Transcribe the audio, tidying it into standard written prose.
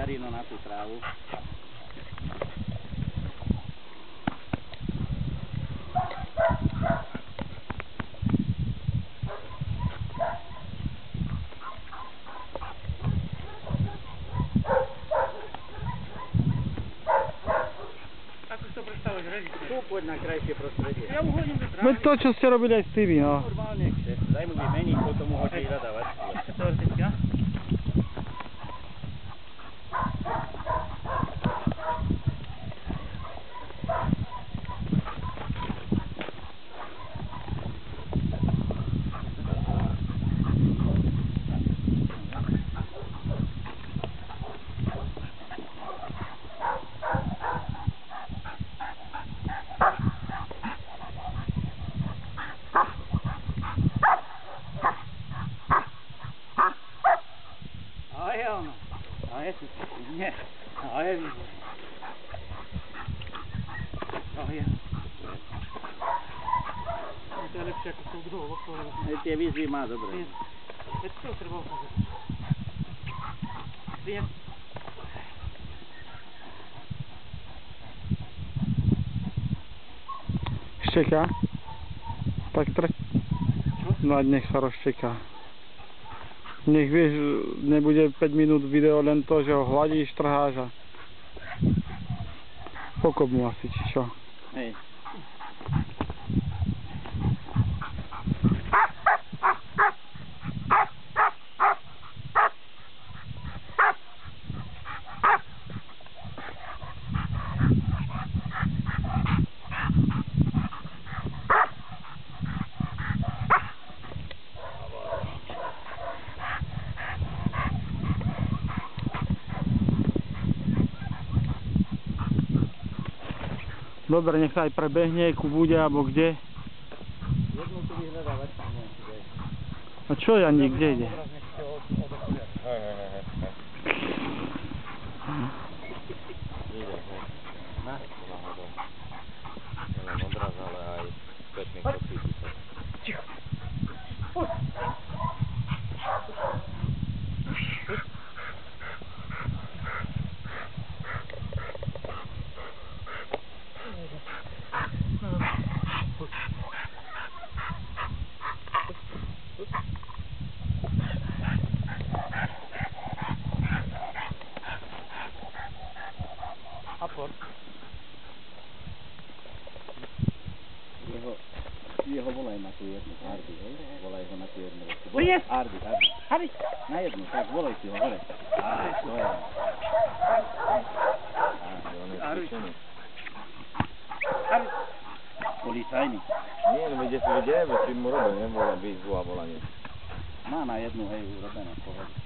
Jarino na tú trávu. Ako si to predstavuješ, Režik? Tu poď na krajšie prostredie. Ja mu hodím do trávy. Veď to, čo ste robili aj s tými, no. Normálne, daj mu vymeniť, potom mu hodí zadávať. Teoreticky, a? A je ono. A je tu. Nie. A je výborné. A je. To je lepšie ako s tou druhou loptou. Tie výzvy má dobre. Veď to treba ukázať. Prines. Šteká. Tak Čo? no a nech sa rozšteká. Nech vieš, nebude 5 minút video len to, že ho hladíš, trháš a pokop mu asi, či čo. Hej. Dobre, nech sa aj prebehne, ku bude, alebo kde. Jednu tu vyhľadávať, neviem, či je. A čo ja niekde ide? Ide, hej. Na? Náhodou. Nielen obraz, ale aj spätný kopík. Ticho. Poď. Apor. Jeho volaj na tú jednu, Ardy, hej? Volaj ho na tú jednu. Prinies! Ardy. Harry. Na jednu, tak volaj si ho hore. Á, to je. On je Arvi. cvičený. Harry. Policajný. Nie, no veď si vidie, veď si mu robil, nevolá výzvu a volanie. Má na jednu, hej, urobené, pohode.